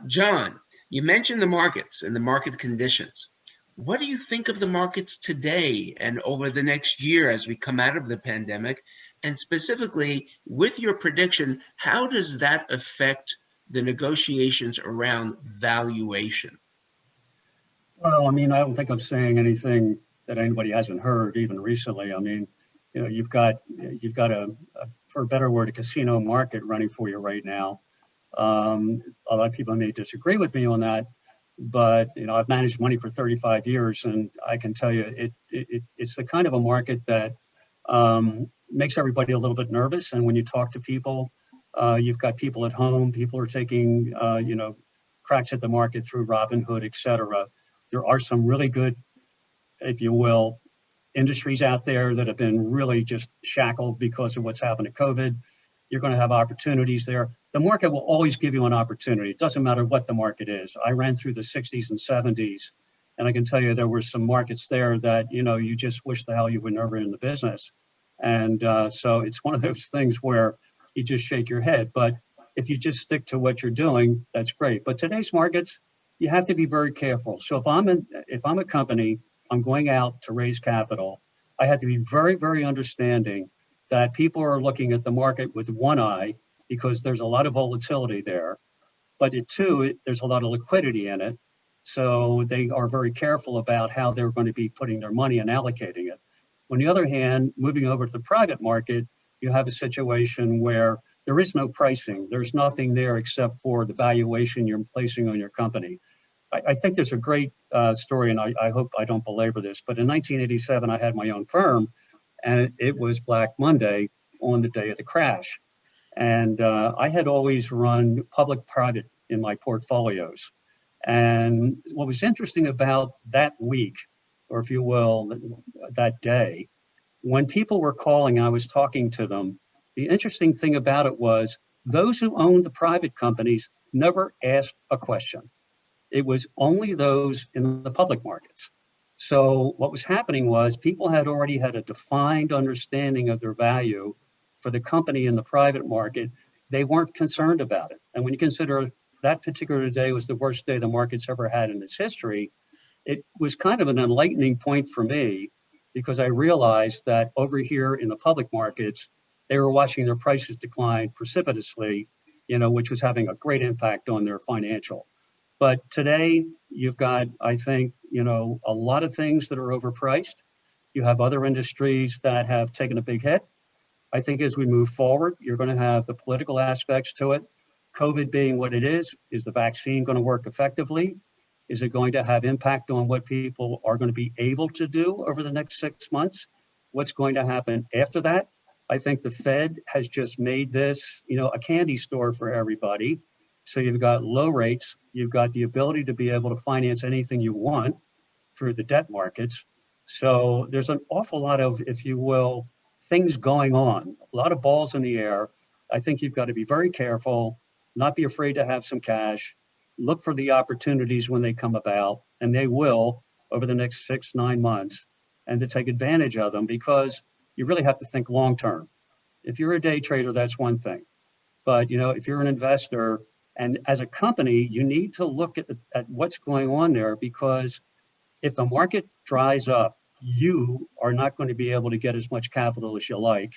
John, you mentioned the markets and the market conditions. What do you think of the markets today and over the next year as we come out of the pandemic? And specifically, with your prediction, how does that affect the negotiations around valuation? Well, I mean, I don't think I'm saying anything that anybody hasn't heard even recently. I mean, you know, you've got a for a better word, a casino market running for you right now. A lot of people may disagree with me on that, but you know, I've managed money for 35 years, and I can tell you, it's the kind of a market that makes everybody a little bit nervous. And when you talk to people, you've got people at home, people are taking you know, cracks at the market through Robinhood, et cetera. There are some really good, if you will, industries out there that have been really just shackled because of what's happened to COVID. You're going to have opportunities there. The market will always give you an opportunity. It doesn't matter what the market is. I ran through the 60s and 70s, and I can tell you there were some markets there that, you know, you just wish the hell you were never in the business. And so it's one of those things where you just shake your head. But if you just stick to what you're doing, that's great. But today's markets, you have to be very careful. So if I'm a company, I'm going out to raise capital, I have to be very, very understanding that people are looking at the market with one eye because there's a lot of volatility there. But there's a lot of liquidity in it. So they are very careful about how they're going to be putting their money and allocating it. On the other hand, moving over to the private market, you have a situation where there is no pricing. There's nothing there except for the valuation you're placing on your company. I think there's a great story, and I hope I don't belabor this, but in 1987, I had my own firm, and it was Black Monday on the day of the crash. And I had always run public-private in my portfolios. And what was interesting about that week, or if you will, that day, when people were calling, I was talking to them. The interesting thing about it was those who owned the private companies never asked a question. It was only those in the public markets. So what was happening was people had already had a defined understanding of their value for the company in the private market. They weren't concerned about it. And when you consider that particular day was the worst day the market's ever had in its history, it was kind of an enlightening point for me, because I realized that over here in the public markets, they were watching their prices decline precipitously, you know, which was having a great impact on their financial. But today you've got, I think, you know, a lot of things that are overpriced. You have other industries that have taken a big hit. I think as we move forward, you're going to have the political aspects to it. COVID being what it is the vaccine going to work effectively? Is it going to have impact on what people are going to be able to do over the next 6 months? What's going to happen after that? I think the Fed has just made this, a candy store for everybody. So you've got low rates, you've got the ability to be able to finance anything you want through the debt markets. So there's an awful lot of, if you will, things going on, a lot of balls in the air. I think you've got to be very careful, not be afraid to have some cash, look for the opportunities when they come about, and they will over the next 6-9 months, and to take advantage of them, because you really have to think long term. If you're a day trader, that's one thing. But if you're an investor, and as a company, you need to look at what's going on there, because if the market dries up, you are not going to be able to get as much capital as you like.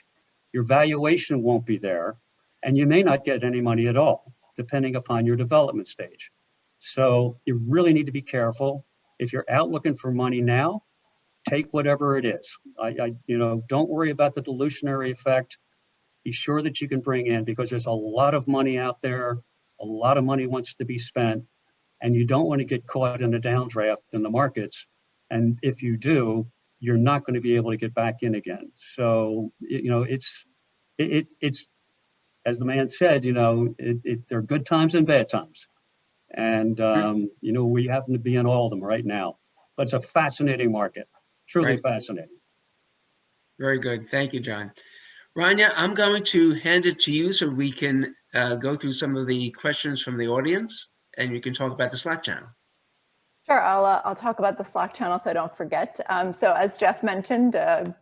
Your valuation won't be there, and you may not get any money at all, depending upon your development stage. So you really need to be careful. If you're out looking for money now, take whatever it is. Don't worry about the dilutionary effect. Be sure that you can bring in, because there's a lot of money out there. A lot of money wants to be spent, and you don't want to get caught in a downdraft in the markets. And if you do, you're not going to be able to get back in again. So, it's as the man said, there are good times and bad times. And, we happen to be in all of them right now. But it's a fascinating market, truly fascinating. Very good. Thank you, John. Rania, I'm going to hand it to you so we can go through some of the questions from the audience, and you can talk about the Slack channel. Sure, I'll talk about the Slack channel so I don't forget. So as Jeff mentioned,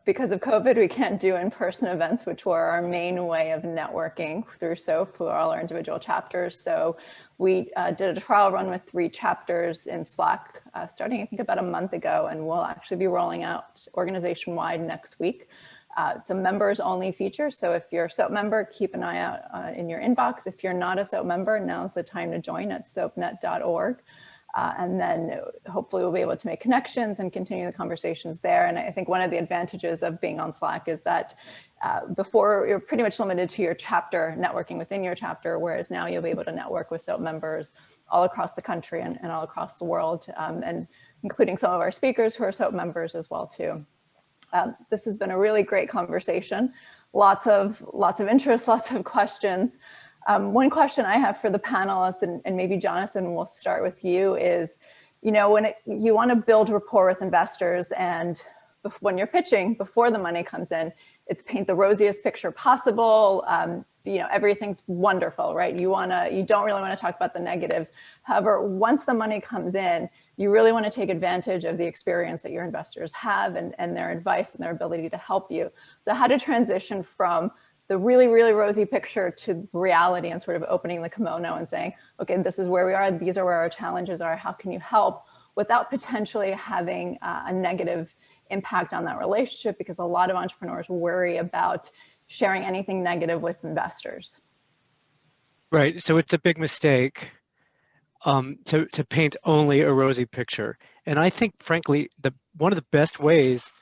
because of COVID, we can't do in-person events, which were our main way of networking through SoPE, who are all our individual chapters. So we did a trial run with 3 chapters in Slack, starting I think about a month ago, and we'll actually be rolling out organization-wide next week. It's a members only feature. So if you're a SoPE member, keep an eye out in your inbox. If you're not a SoPE member, now's the time to join at soapnet.org. And then hopefully we'll be able to make connections and continue the conversations there. And I think one of the advantages of being on Slack is that before you're pretty much limited to your chapter, networking within your chapter, whereas now you'll be able to network with SoPE members all across the country and all across the world, and including some of our speakers who are SoPE members as well too. This has been a really great conversation. Lots of interest, lots of questions. One question I have for the panelists, and maybe Jonathan, we'll start with you, is, when you want to build rapport with investors, and when you're pitching before the money comes in, it's paint the rosiest picture possible. Everything's wonderful, right? You don't really want to talk about the negatives. However, once the money comes in, you really want to take advantage of the experience that your investors have and their advice and their ability to help you. So how to transition from the really, really rosy picture to reality and sort of opening the kimono and saying, okay, this is where we are. These are where our challenges are. How can you help, without potentially having a negative impact on that relationship? Because a lot of entrepreneurs worry about sharing anything negative with investors. Right. So it's a big mistake to paint only a rosy picture. And I think, frankly, one of the best ways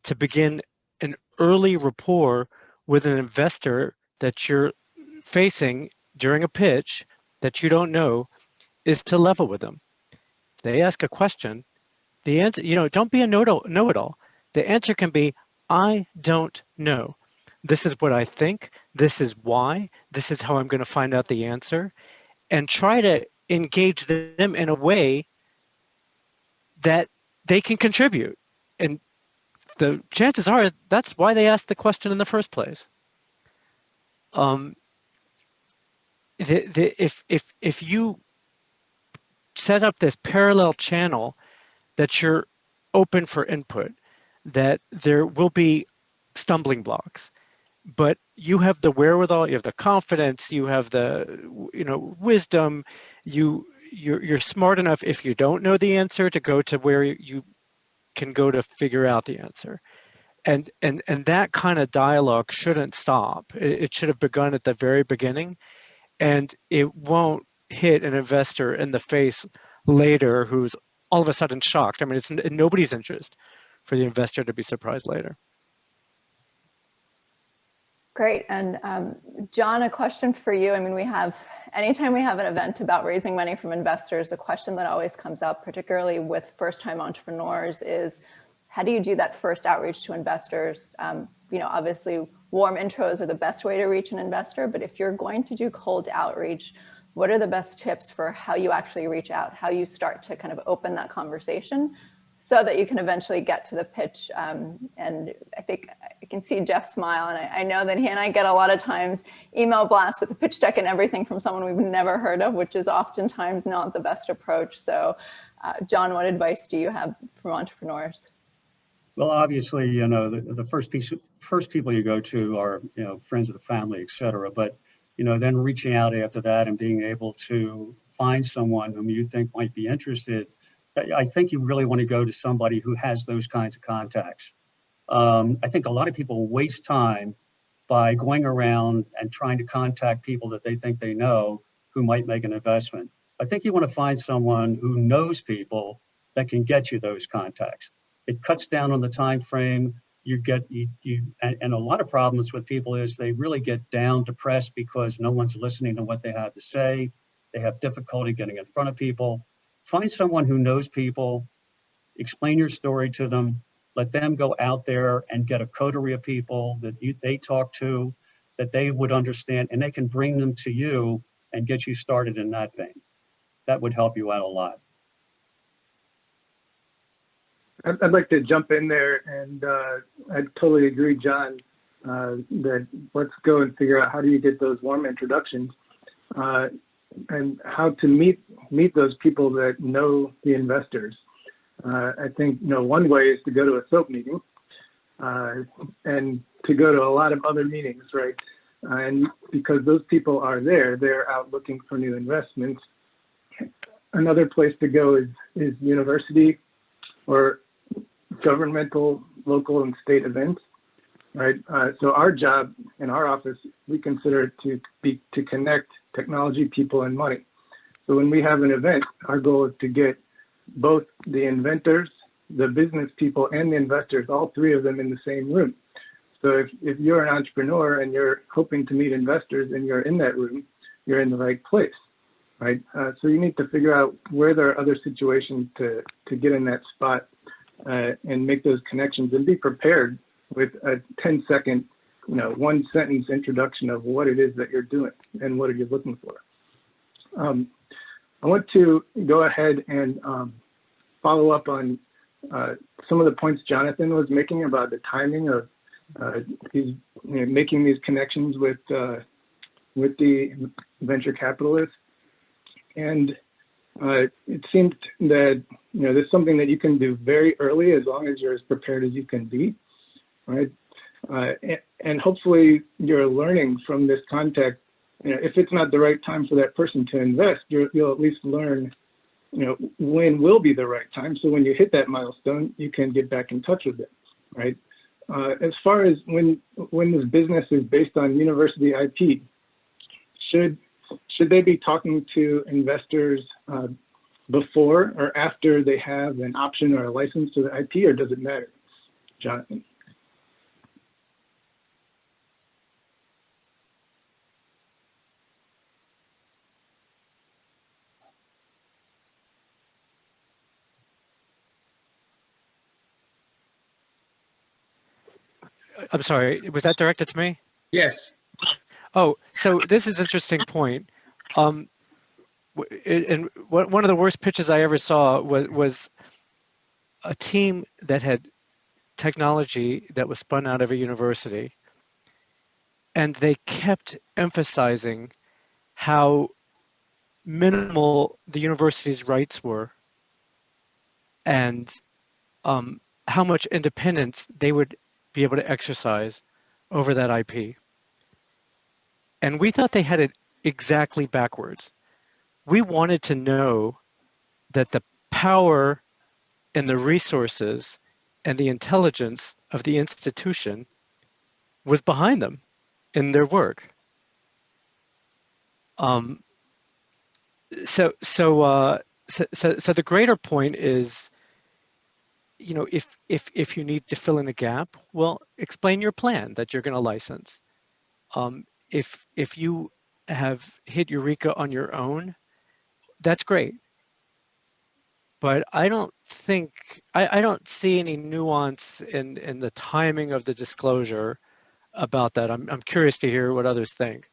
to begin an early rapport with an investor that you're facing during a pitch that you don't know is to level with them. If they ask a question, the answer, don't be a know-it-all. The answer can be, I don't know. This is what I think. This is why. This is how I'm going to find out the answer. And try to engage them in a way that they can contribute. And the chances are that's why they asked the question in the first place. If you set up this parallel channel that you're open for input, that there will be stumbling blocks, but you have the wherewithal, you have the confidence, you have the wisdom, you're smart enough, if you don't know the answer, to go to where you can go to figure out the answer. And that kind of dialogue shouldn't stop. It should have begun at the very beginning, and it won't hit an investor in the face later who's all of a sudden shocked. I mean, it's in nobody's interest for the investor to be surprised later. Great. And John, a question for you. I mean, anytime we have an event about raising money from investors, a question that always comes up, particularly with first-time entrepreneurs, is how do you do that first outreach to investors? Obviously warm intros are the best way to reach an investor, but if you're going to do cold outreach, what are the best tips for how you actually reach out, how you start to kind of open that conversation so that you can eventually get to the pitch? And I think I can see Jeff smile, and I know that he and I get a lot of times email blasts with the pitch deck and everything from someone we've never heard of, which is oftentimes not the best approach. So John, what advice do you have for entrepreneurs? Well, obviously, the first people you go to are, friends of the family, et cetera. But, then reaching out after that and being able to find someone whom you think might be interested, I think you really want to go to somebody who has those kinds of contacts. I think a lot of people waste time by going around and trying to contact people that they think they know who might make an investment. I think you want to find someone who knows people that can get you those contacts. It cuts down on the time frame. And a lot of problems with people is they really get down, depressed because no one's listening to what they have to say. They have difficulty getting in front of people. Find someone who knows people, explain your story to them, let them go out there and get a coterie of people that they talk to, that they would understand, and they can bring them to you and get you started in that vein. That would help you out a lot. I'd like to jump in there, and I totally agree, John, that let's go and figure out how do you get those warm introductions and how to meet those people that know the investors. I think one way is to go to a SoPE meeting and to go to a lot of other meetings, right? And because those people are there, they're out looking for new investments. Another place to go is university or governmental, local, and state events, right? So our job in our office, we consider it to connect technology, people, and money. So when we have an event, our goal is to get both the inventors, the business people, and the investors, all three of them in the same room. So if you're an entrepreneur and you're hoping to meet investors and you're in that room, you're in the right place, right? So you need to figure out where there are other situations to get in that spot and make those connections and be prepared with a 10-second, one sentence introduction of what it is that you're doing and what are you looking for. I want to go ahead and follow up on some of the points Jonathan was making about the timing of making these connections with the venture capitalists. And it seems that this is something that you can do very early as long as you're as prepared as you can be, right? And hopefully you're learning from this contact. If it's not the right time for that person to invest, you'll at least learn, when will be the right time. So when you hit that milestone, you can get back in touch with them, right? As far as when this business is based on university IP, should they be talking to investors before or after they have an option or a license to the IP, or does it matter, Jonathan? I'm sorry, was that directed to me? Yes. Oh, so this is an interesting point. And one of the worst pitches I ever saw was a team that had technology that was spun out of a university, and they kept emphasizing how minimal the university's rights were and how much independence they would be able to exercise over that IP. And we thought they had it exactly backwards. We wanted to know that the power and the resources and the intelligence of the institution was behind them in their work. So the greater point is, if you need to fill in a gap, well, explain your plan that you're going to license. If you have hit Eureka on your own, that's great. But I don't see any nuance in the timing of the disclosure about that. I'm curious to hear what others think.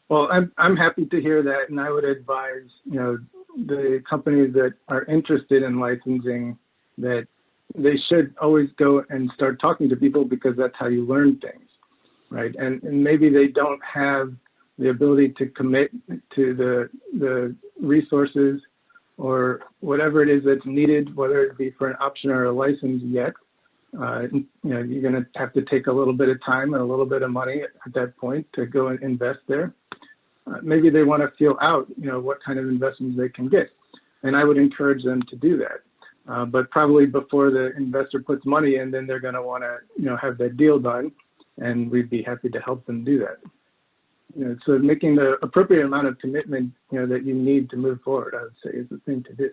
Well, I'm happy to hear that, and I would advise, the companies that are interested in licensing that they should always go and start talking to people, because that's how you learn things, right? And maybe they don't have the ability to commit to the resources or whatever it is that's needed, whether it be for an option or a license yet. You're going to have to take a little bit of time and a little bit of money at that point to go and invest there. Maybe they want to feel out, what kind of investments they can get. And I would encourage them to do that. But probably before the investor puts money in, then they're going to want to, have that deal done. And we'd be happy to help them do that. So making the appropriate amount of commitment, that you need to move forward, I would say, is the thing to do.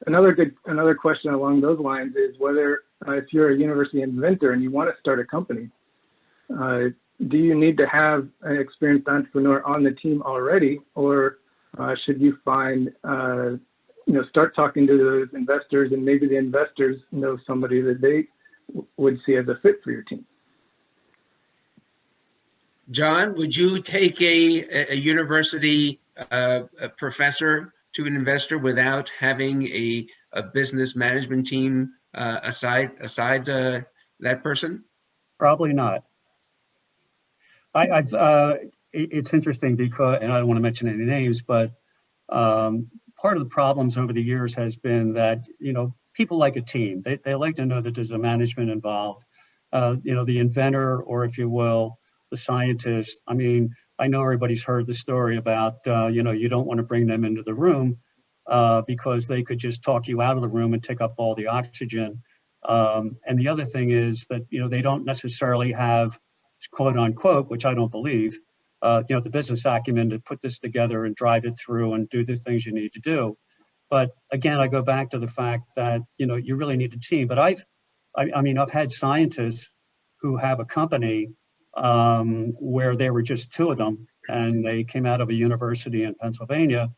Another question along those lines is whether if you're a university inventor and you want to start a company, do you need to have an experienced entrepreneur on the team already, or should you start talking to those investors, and maybe the investors know somebody that they would see as a fit for your team? John, would you take a university professor to an investor without having a business management team aside that person? Probably not. It's interesting because, and I don't want to mention any names, but part of the problems over the years has been that, people like a team. They like to know that there's a management involved. The inventor, or if you will, the scientist. I mean, I know everybody's heard the story about, you don't want to bring them into the room because they could just talk you out of the room and take up all the oxygen. And the other thing is that, they don't necessarily have, quote unquote, which I don't believe, the business acumen to put this together and drive it through and do the things you need to do. But again, I go back to the fact that, you really need a team. But I've had scientists who have a company where there were just two of them, and they came out of a university in Pennsylvania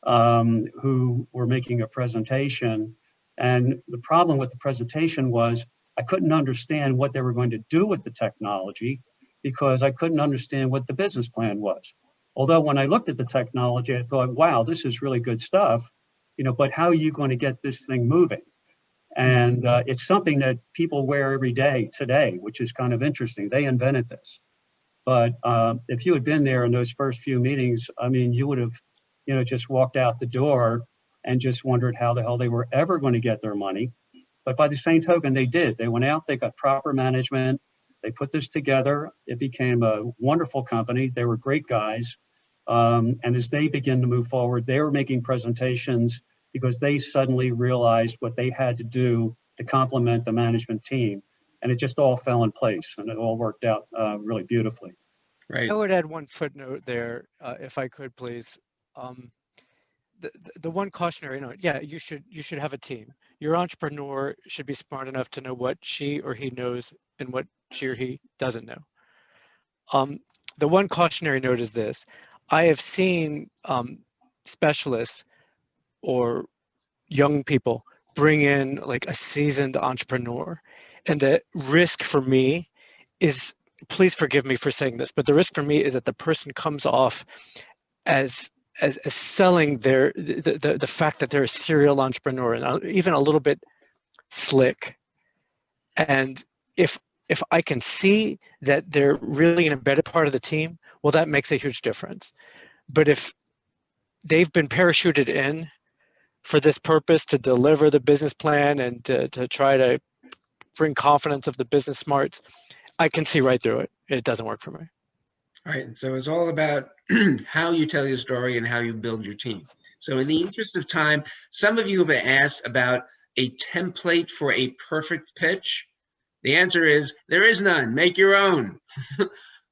who were making a presentation. And the problem with the presentation was I couldn't understand what they were going to do with the technology, because I couldn't understand what the business plan was. Although when I looked at the technology, I thought, wow, this is really good stuff, but how are you going to get this thing moving? And it's something that people wear every day today, which is kind of interesting. They invented this. But if you had been there in those first few meetings, you would have, just walked out the door and just wondered how the hell they were ever going to get their money. But by the same token, they did. They went out, they got proper management, they put this together. It became a wonderful company. They were great guys. And as they began to move forward, they were making presentations because they suddenly realized what they had to do to complement the management team. And it just all fell in place, and it all worked out really beautifully. Right. I would add one footnote there, if I could, please. The one cautionary note, yeah, you should have a team. Your entrepreneur should be smart enough to know what she or he knows and what she or he doesn't know. The one cautionary note is this. I have seen specialists or young people bring in like a seasoned entrepreneur, and the risk for me is, please forgive me for saying this, but the risk for me is that the person comes off as selling the fact that they're a serial entrepreneur, and even a little bit slick. And if I can see that they're really an embedded part of the team, well, that makes a huge difference. But if they've been parachuted in for this purpose to deliver the business plan and to try to bring confidence of the business smarts, I can see right through it. It doesn't work for me. All right, so it's all about how you tell your story and how you build your team. So in the interest of time, some of you have asked about a template for a perfect pitch. The answer is there is none. Make your own.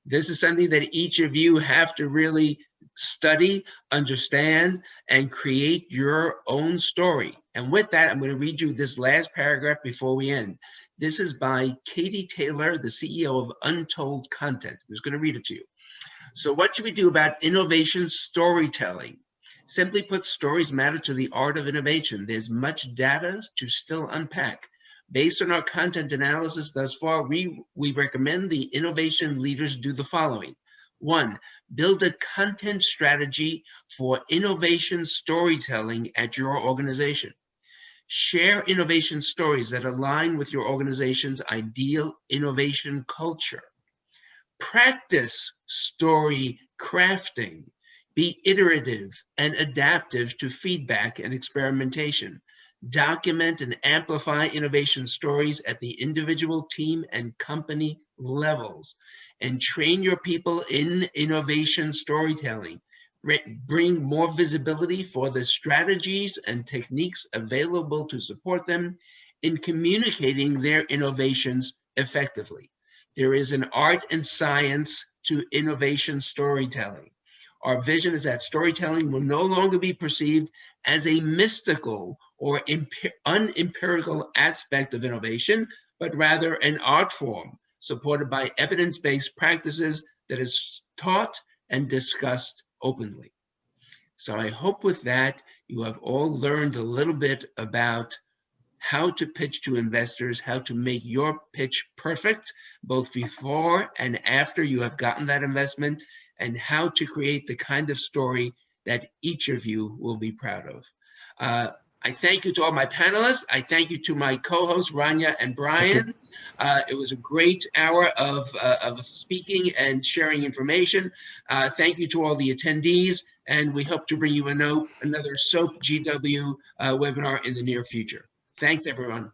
This is something that each of you have to really study, understand, and create your own story. And with that, I'm going to read you this last paragraph before we end. This is by Katie Taylor, the CEO of Untold Content. I'm just going to read it to you. So what should we do about innovation storytelling? Simply put, stories matter to the art of innovation. There's much data to still unpack. Based on our content analysis thus far, we recommend the innovation leaders do the following. 1, build a content strategy for innovation storytelling at your organization. Share innovation stories that align with your organization's ideal innovation culture. Practice story crafting. Be iterative and adaptive to feedback and experimentation. Document and amplify innovation stories at the individual, team, and company levels. And train your people in innovation storytelling. Bring more visibility for the strategies and techniques available to support them in communicating their innovations effectively. There is an art and science to innovation storytelling. Our vision is that storytelling will no longer be perceived as a mystical or unempirical aspect of innovation, but rather an art form supported by evidence-based practices that is taught and discussed openly. So I hope with that, you have all learned a little bit about how to pitch to investors, how to make your pitch perfect, both before and after you have gotten that investment, and how to create the kind of story that each of you will be proud of. I thank you to all my panelists. I thank you to my co-hosts, Rania and Brian. It was a great hour of speaking and sharing information. Thank you to all the attendees, and we hope to bring you another SoPE GW webinar in the near future. Thanks, everyone.